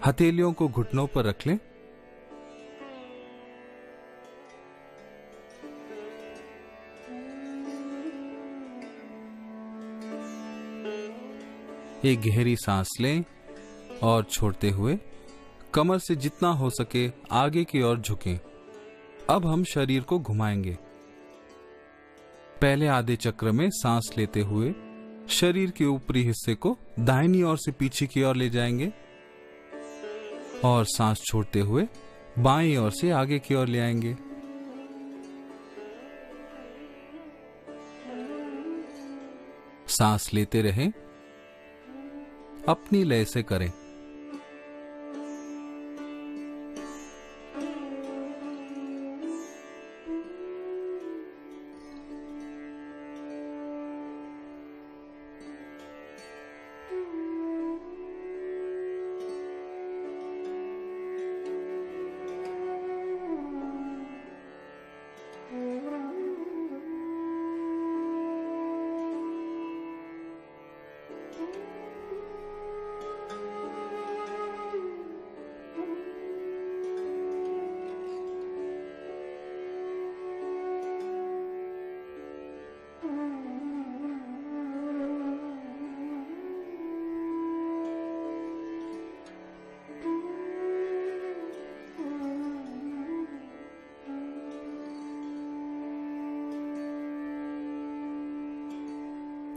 हथेलियों को घुटनों पर रख लें। एक गहरी सांस लें और छोड़ते हुए कमर से जितना हो सके आगे की ओर झुकें। अब हम शरीर को घुमाएंगे। पहले आधे चक्र में सांस लेते हुए शरीर के ऊपरी हिस्से को दाहिनी ओर से पीछे की ओर ले जाएंगे और सांस छोड़ते हुए बाईं ओर से आगे की ओर ले आएंगे। सांस लेते रहें, अपनी लय से करें।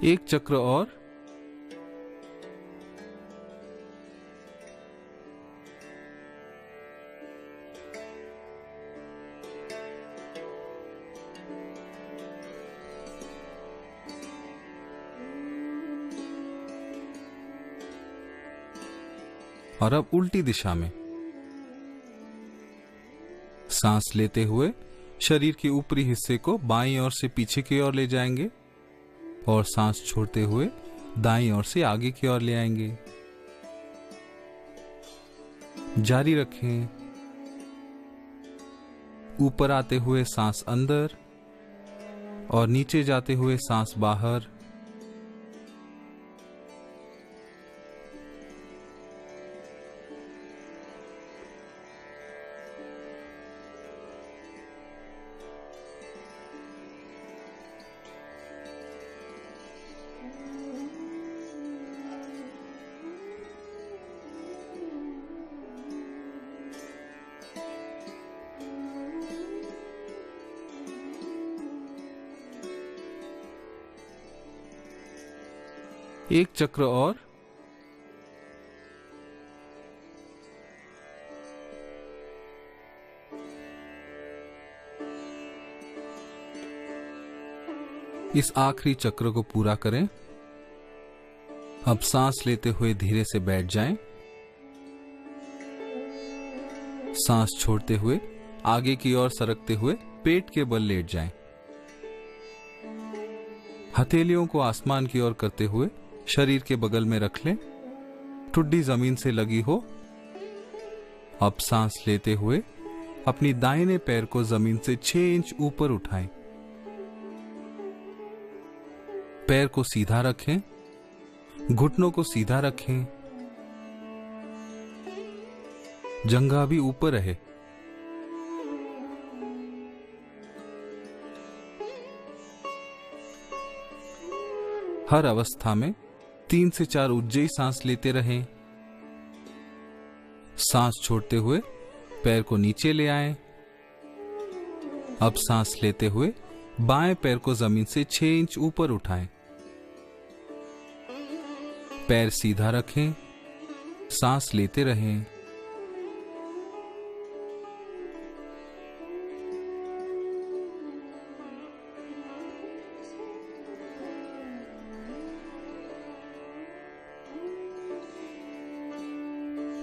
एक चक्र और। और अब उल्टी दिशा में सांस लेते हुए शरीर के ऊपरी हिस्से को बाईं ओर से पीछे की ओर ले जाएंगे और सांस छोड़ते हुए दाईं ओर से आगे की ओर ले आएंगे। जारी रखें। ऊपर आते हुए सांस अंदर और नीचे जाते हुए सांस बाहर। एक चक्र और। इस आखिरी चक्र को पूरा करें। अब सांस लेते हुए धीरे से बैठ जाएं। सांस छोड़ते हुए आगे की ओर सरकते हुए पेट के बल लेट जाएं। हथेलियों को आसमान की ओर करते हुए शरीर के बगल में रख लें, ठुड्डी जमीन से लगी हो। अब सांस लेते हुए अपनी दाहिने पैर को जमीन से 6 इंच ऊपर उठाएं। पैर को सीधा रखें, घुटनों को सीधा रखें, जंघा भी ऊपर रहे। हर अवस्था में 3 से 4 उज्जयी सांस लेते रहें। सांस छोड़ते हुए पैर को नीचे ले आएं। अब सांस लेते हुए बाएं पैर को जमीन से 6 इंच ऊपर उठाएं। पैर सीधा रखें, सांस लेते रहें।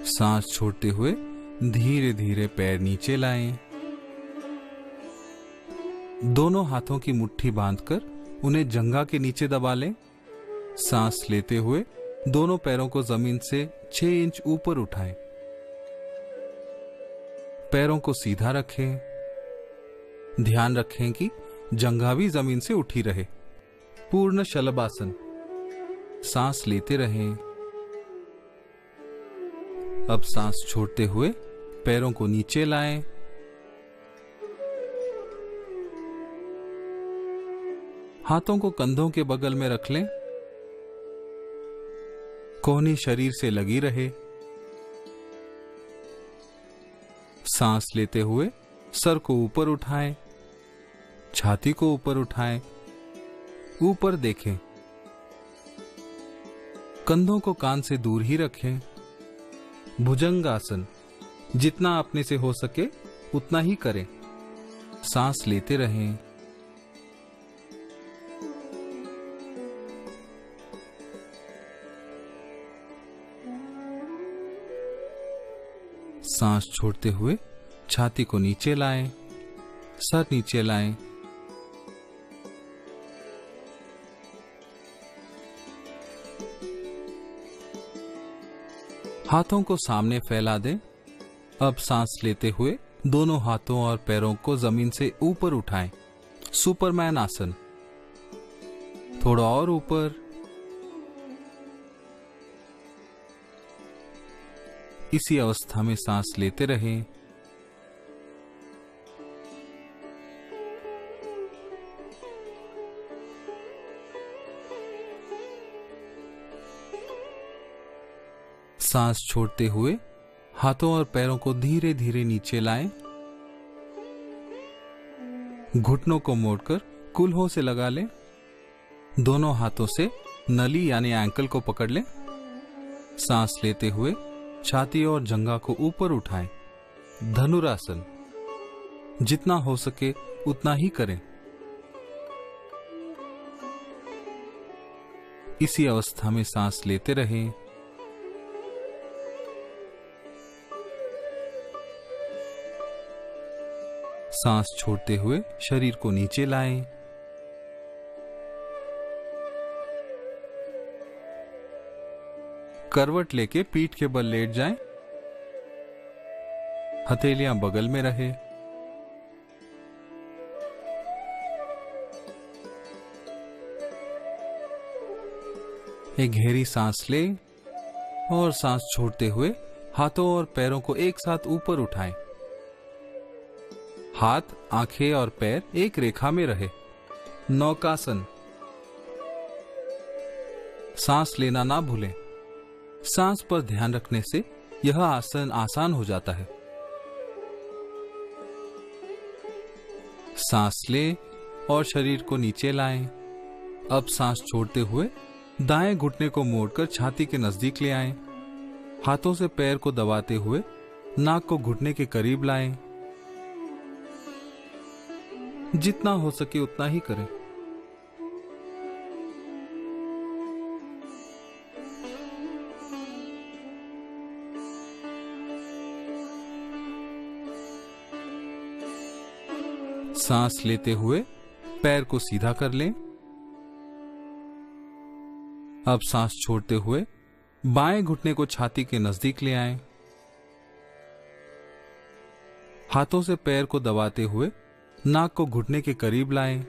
सांस छोड़ते हुए धीरे धीरे पैर नीचे लाएं। दोनों हाथों की मुट्ठी बांधकर उन्हें जंघा के नीचे दबा लें। सांस लेते हुए दोनों पैरों को जमीन से 6 इंच ऊपर उठाएं। पैरों को सीधा रखें। ध्यान रखें कि जंघा भी जमीन से उठी रहे। पूर्ण शलभासन। सांस लेते रहें। अब सांस छोड़ते हुए पैरों को नीचे लाएं। हाथों को कंधों के बगल में रख लें। कोहनी शरीर से लगी रहे। सांस लेते हुए सर को ऊपर उठाएं, छाती को ऊपर उठाएं, ऊपर देखें। कंधों को कान से दूर ही रखें। भुजंगासन जितना अपने से हो सके उतना ही करें। सांस लेते रहें। सांस छोड़ते हुए छाती को नीचे लाएं, सर नीचे लाएं। हाथों को सामने फैला दें। अब सांस लेते हुए दोनों हाथों और पैरों को जमीन से ऊपर उठाएं। सुपरमैन आसन। थोड़ा और ऊपर। इसी अवस्था में सांस लेते रहें। सांस छोड़ते हुए हाथों और पैरों को धीरे धीरे नीचे लाएं। घुटनों को मोड़कर कूल्हों से लगा लें। दोनों हाथों से नली यानी एंकल को पकड़ लें। सांस लेते हुए छाती और जंघा को ऊपर उठाएं। धनुरासन जितना हो सके उतना ही करें। इसी अवस्था में सांस लेते रहें। सांस छोड़ते हुए शरीर को नीचे लाएं। करवट लेके पीठ के बल लेट जाएं। हथेलियां बगल में रहे। एक गहरी सांस ले और सांस छोड़ते हुए हाथों और पैरों को एक साथ ऊपर उठाएं। हाथ, आंखें और पैर एक रेखा में रहे। नौकासन। सांस लेना ना भूलें। सांस पर ध्यान रखने से यह आसन आसान हो जाता है। सांस लें और शरीर को नीचे लाएं। अब सांस छोड़ते हुए दाएं घुटने को मोड़कर छाती के नजदीक ले आएं। हाथों से पैर को दबाते हुए नाक को घुटने के करीब लाएं। जितना हो सके उतना ही करें। सांस लेते हुए पैर को सीधा कर लें। अब सांस छोड़ते हुए बाएं घुटने को छाती के नजदीक ले आएं। हाथों से पैर को दबाते हुए नाक को घुटने के करीब लाएं।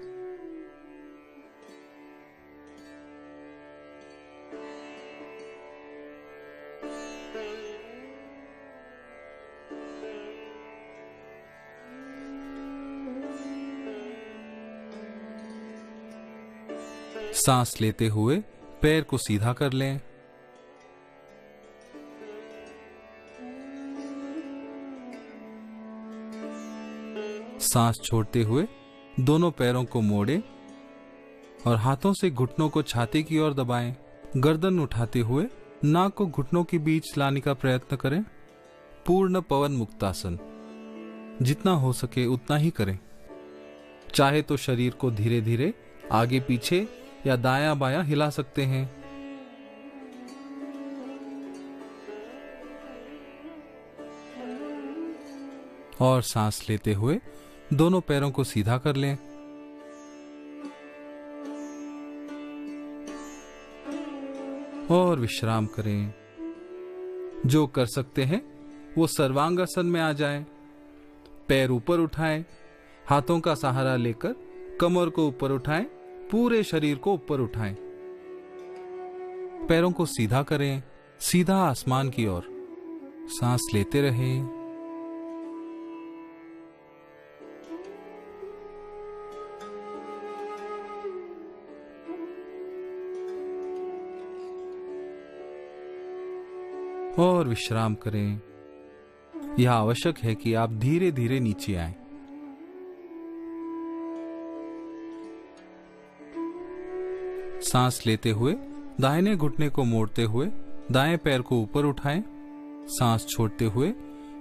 सांस लेते हुए पैर को सीधा कर लें। सांस छोड़ते हुए दोनों पैरों को मोड़ें और हाथों से घुटनों को छाती की ओर दबाएं। गर्दन उठाते हुए नाक को घुटनों के बीच लाने का प्रयत्न करें। पूर्ण पवन मुक्तासन जितना हो सके उतना ही करें। चाहे तो शरीर को धीरे धीरे आगे पीछे या दायां बायां हिला सकते हैं। और सांस लेते हुए दोनों पैरों को सीधा कर लें। और विश्राम करें। जो कर सकते हैं वो सर्वांगासन में आ जाएं। पैर ऊपर उठाएं, हाथों का सहारा लेकर कमर को ऊपर उठाएं, पूरे शरीर को ऊपर उठाएं। पैरों को सीधा करें, सीधा आसमान की ओर। सांस लेते रहें। और विश्राम करें। यह आवश्यक है कि आप धीरे धीरे नीचे आएं। सांस लेते हुए दाहिने घुटने को मोड़ते हुए दाएं पैर को ऊपर उठाएं। सांस छोड़ते हुए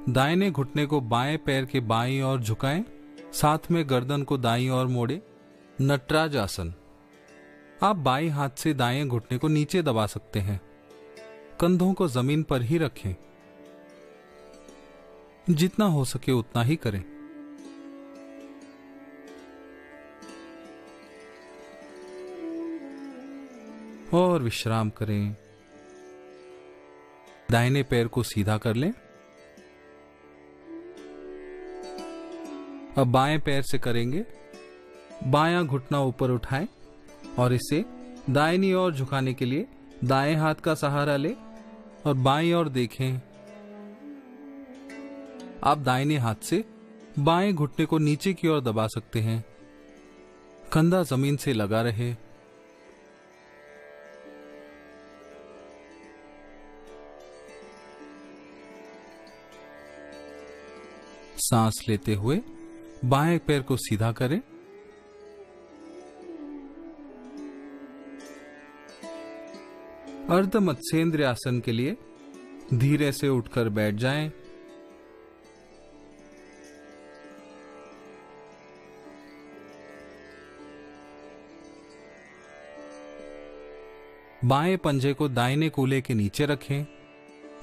दाहिने घुटने को बाएं पैर के बाईं ओर झुकाएं। साथ में गर्दन को दाईं ओर मोड़े। नटराज आसन। आप बाईं हाथ से दाएं घुटने को नीचे दबा सकते हैं। कंधों को जमीन पर ही रखें। जितना हो सके उतना ही करें। और विश्राम करें। दाहिने पैर को सीधा कर लें। अब बाएं पैर से करेंगे। बायां घुटना ऊपर उठाएं और इसे दाहिनी ओर झुकाने के लिए दाएं हाथ का सहारा लें और बाईं ओर देखें। आप दाहिने हाथ से बाएं घुटने को नीचे की ओर दबा सकते हैं। कंधा जमीन से लगा रहे। सांस लेते हुए बाएं पैर को सीधा करें। अर्ध मत्स्येंद्र आसन के लिए धीरे से उठकर बैठ जाएं। बाएं पंजे को दाहिने कूल्हे के नीचे रखें।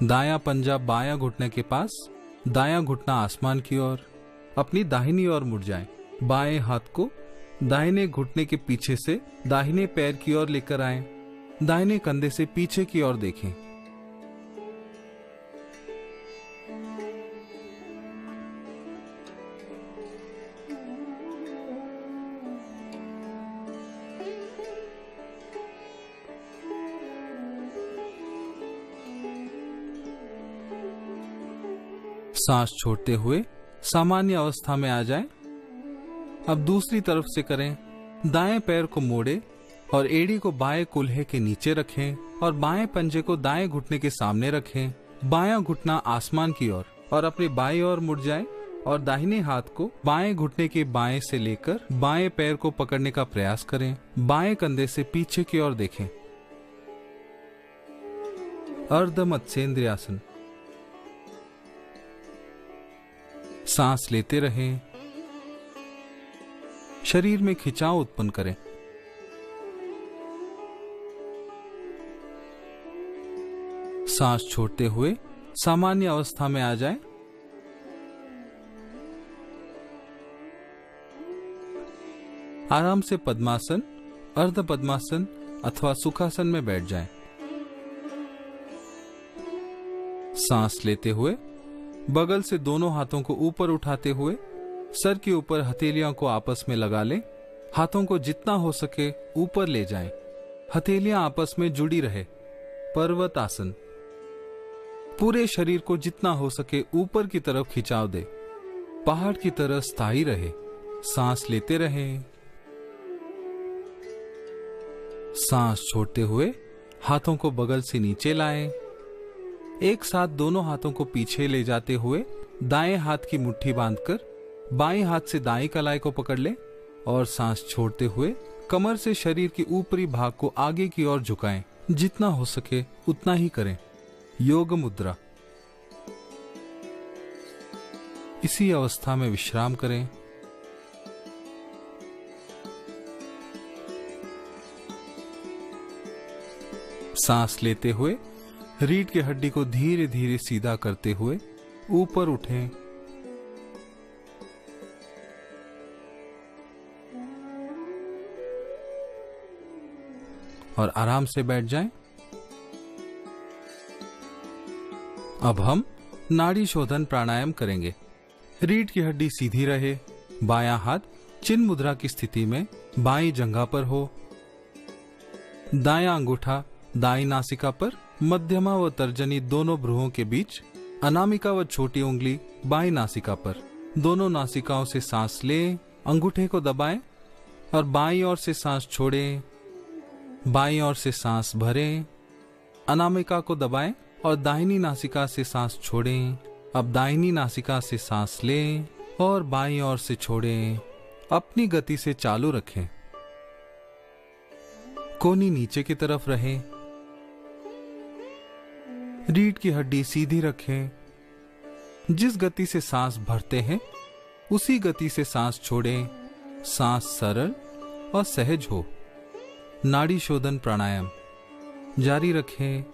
दायां पंजा बायां घुटने के पास, दायां घुटना आसमान की ओर। अपनी दाहिनी ओर मुड़ जाएं। बाएं हाथ को दाहिने घुटने के पीछे से दाहिने पैर की ओर लेकर आएं। दाहिने कंधे से पीछे की ओर देखें। सांस छोड़ते हुए सामान्य अवस्था में आ जाएं। अब दूसरी तरफ से करें। दाएं पैर को मोड़े और एड़ी को बाएं कूल्हे के नीचे रखें और बाएं पंजे को दाएं घुटने के सामने रखें। बायां घुटना आसमान की ओर और अपनी बाईं ओर मुड़ जाएं और दाहिने हाथ को बाएं घुटने के बाएं से लेकर बाएं पैर को पकड़ने का प्रयास करें। बाएं कंधे से पीछे की ओर देखें। अर्ध मत्स्येंद्र आसन। सांस लेते रहें। शरीर में खिंचाव उत्पन्न करें। सांस छोड़ते हुए सामान्य अवस्था में आ जाएं। आराम से पद्मासन, अर्ध पद्मासन अथवा सुखासन में बैठ जाएं। सांस लेते हुए बगल से दोनों हाथों को ऊपर उठाते हुए सर के ऊपर हथेलियों को आपस में लगा लें। हाथों को जितना हो सके ऊपर ले जाएं। हथेलियां आपस में जुड़ी रहे। पर्वत आसन। पूरे शरीर को जितना हो सके ऊपर की तरफ खिंचाव दे। पहाड़ की तरह स्थायी रहे। सांस लेते रहें। सांस छोड़ते हुए हाथों को बगल से नीचे लाएं। एक साथ दोनों हाथों को पीछे ले जाते हुए दाएं हाथ की मुट्ठी बांधकर बाएं हाथ से दाएं कलाई को पकड़ लें और सांस छोड़ते हुए कमर से शरीर के ऊपरी भाग को आगे की ओर झुकाएं। जितना हो सके उतना ही करें। योग मुद्रा। इसी अवस्था में विश्राम करें। सांस लेते हुए रीढ़ की हड्डी को धीरे धीरे सीधा करते हुए ऊपर उठें। और आराम से बैठ जाएं। अब हम नाड़ी शोधन प्राणायाम करेंगे। रीढ़ की हड्डी सीधी रहे। बायां हाथ चिन्ह मुद्रा की स्थिति में बाईं जंघा पर हो। दायां अंगूठा दाईं नासिका पर, मध्यमा व तर्जनी दोनों भ्रुओं के बीच अनामिका व छोटी उंगली बाएं नासिका पर। दोनों नासिकाओं से सांस लें, अंगूठे को दबाएं और बाईं ओर से सांस छोड़ें। बाईं ओर से सांस भरें, अनामिका को दबाएं और दाहिनी नासिका से सांस छोड़ें। अब दाहिनी नासिका से सांस लें और बाईं ओर से छोड़ें। अपनी गति से चालू रखें। कोहनी नीचे की तरफ रहे। रीढ़ की हड्डी सीधी रखें। जिस गति से सांस भरते हैं उसी गति से सांस छोड़ें। सांस सरल और सहज हो। नाड़ी शोधन प्राणायाम जारी रखें।